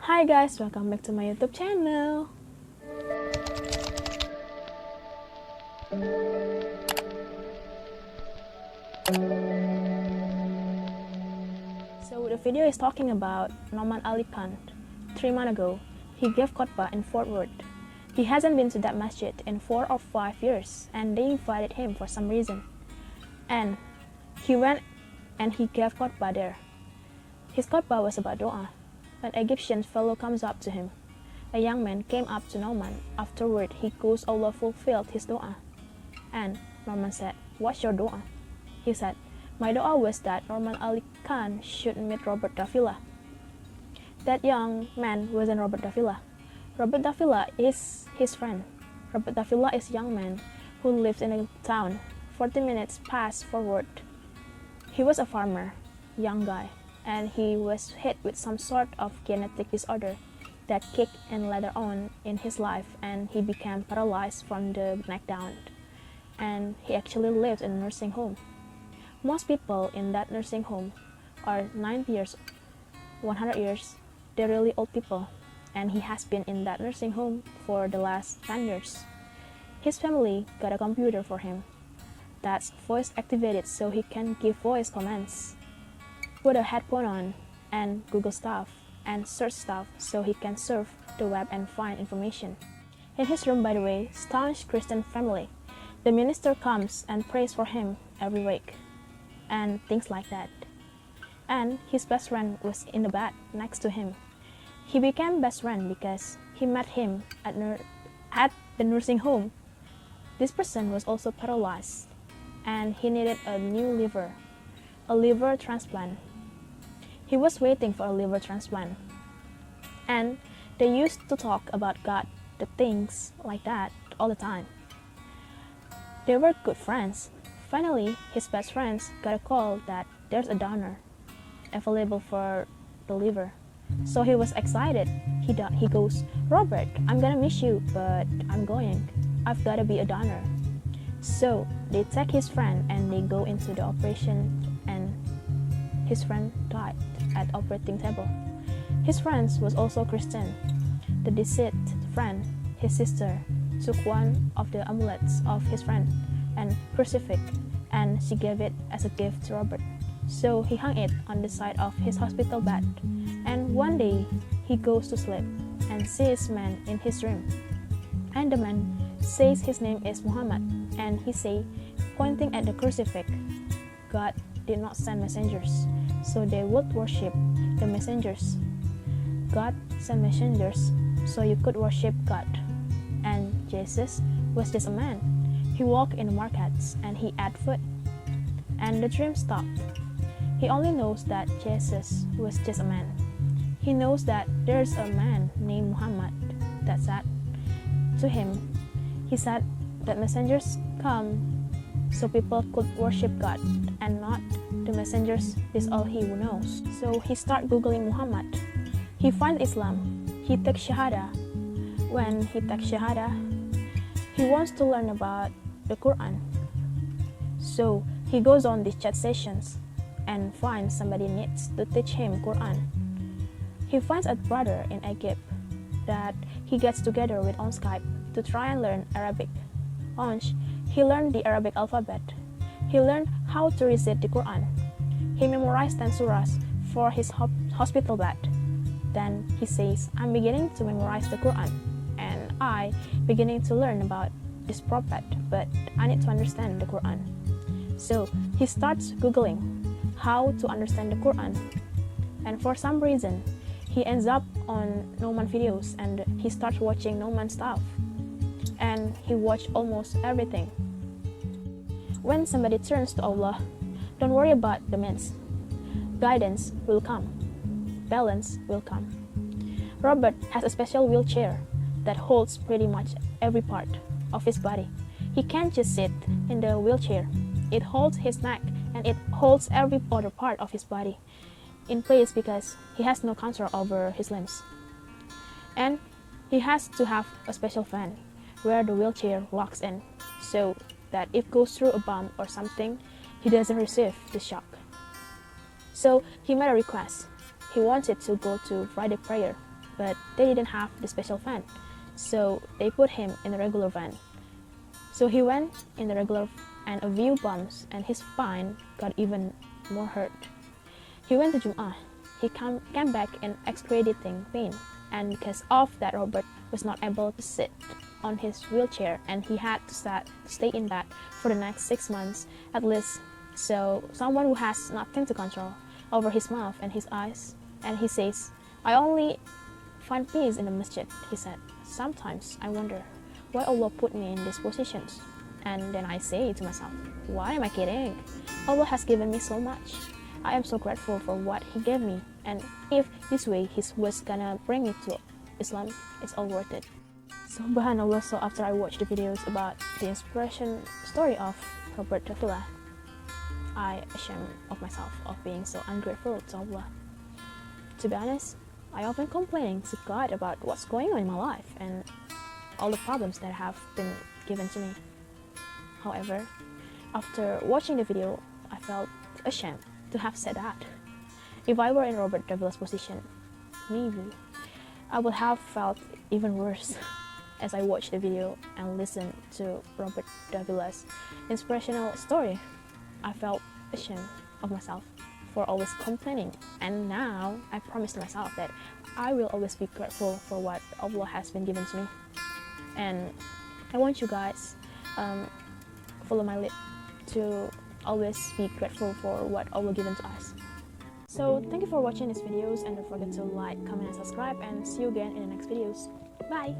Hi guys, welcome back to my YouTube channel. So the video is talking about Nouman Ali Khan. 3 months ago, he gave khutbah in Fort Worth. He hasn't been to that masjid in 4 or 5 years, and they invited him for some reason. And he went and he gave khutbah there. His khutbah was about dua. An Egyptian fellow comes up to him. A young man came up to Nouman. Afterward, he goes, Allah fulfilled his dua. And Nouman said, "What's your dua?" He said, "My dua was that Nouman Ali Khan should meet Robert Davila." That young man wasn't Robert Davila. Robert Davila is his friend. Robert Davila is a young man who lives in a town 40 minutes past Fort Worth. He was a farmer, young guy, and he was hit with some sort of genetic disorder that kicked in later on in his life, and he became paralyzed from the neck down. And he actually lived in a nursing home. Most people in that nursing home are 90 years, 100 years. They're really old people, and he has been in that nursing home for the last 10 years. His family got a computer for him that's voice activated so he can give voice commands. Put a headphone on and Google stuff and search stuff so he can surf the web and find information. In his room, by the way, staunch Christian family. The minister comes and prays for him every week and things like that. And his best friend was in the bed next to him. He became best friend because he met him at the nursing home. This person was also paralyzed and he needed a new liver, a liver transplant. He was waiting for a liver transplant. And they used to talk about God, the things like that all the time. They were good friends. Finally, his best friends got a call that there's a donor available for the liver. So he was excited. He goes, "Robert, I'm gonna miss you, but I'm going. I've gotta be a donor." So they take his friend and they go into the operation, and his friend died at operating table. His friend was also Christian. The deceased friend, his sister, took one of the amulets of his friend and crucifix, and she gave it as a gift to Robert. So he hung it on the side of his hospital bed. And one day he goes to sleep and sees a man in his room. And the man says his name is Muhammad, and he say, pointing at the crucifix, God did not send messengers, so they would worship the messengers. God sent messengers, so you could worship God. And Jesus was just a man. He walked in the markets and he ate food. And the dream stopped. He only knows that Jesus was just a man. He knows that there's a man named Muhammad that said to him, he said that messengers come so people could worship God and not the messengers. Is all he knows. So he started Googling Muhammad. He finds Islam. He takes Shahada. When he takes Shahada, he wants to learn about the Quran. So he goes on these chat sessions and finds somebody needs to teach him Quran. He finds a brother in Egypt that he gets together with on Skype to try and learn Arabic. He learned the Arabic alphabet. He learned how to recite the Quran. He memorized 10 surahs for his hospital bed. Then he says, "I'm beginning to memorize the Quran, and I beginning to learn about this prophet, but I need to understand the Quran." So he starts Googling how to understand the Quran. And for some reason, he ends up on Nouman videos and he starts watching Nouman stuff. And he watched almost everything. When somebody turns to Allah, don't worry about the means. Guidance will come. Balance will come. Robert has a special wheelchair that holds pretty much every part of his body. He can't just sit in the wheelchair. It holds his neck and it holds every other part of his body in place because he has no control over his limbs. And he has to have a special fan where the wheelchair locks in so that if goes through a bump or something, he doesn't receive the shock. So he made a request. He wanted to go to Friday prayer but they didn't have the special van, so they put him in the regular van. So he went in the regular and a few bumps and his spine got even more hurt. He went to Jum'ah. He came back in excruciating pain, and because of that, Robert was not able to sit on his wheelchair and he had to stay in bed for the next 6 months at least. So someone who has nothing to control over his mouth and his eyes, and he says, "I only find peace in the masjid," he said. "Sometimes I wonder why Allah put me in these positions." And then I say to myself, why am I kidding? Allah has given me so much. I am so grateful for what He gave me, and if this way He was gonna bring me to Islam, it's all worth it. Subhanallah. So after I watched the videos about the inspiration story of Robert Davila, I ashamed of myself of being so ungrateful to Allah. To be honest, I often complaining to God about what's going on in my life and all the problems that have been given to me. However, after watching the video, I felt ashamed to have said that. If I were in Robert Davila's position, maybe I would have felt even worse. As I watched the video and listened to Robert Davila's inspirational story, I felt ashamed of myself for always complaining. And now I promised myself that I will always be grateful for what Allah has been given to me. And I want you guys follow my lead to always be grateful for what Allah given to us. So thank you for watching these videos, and don't forget to like, comment and subscribe, and see you again in the next videos. Bye!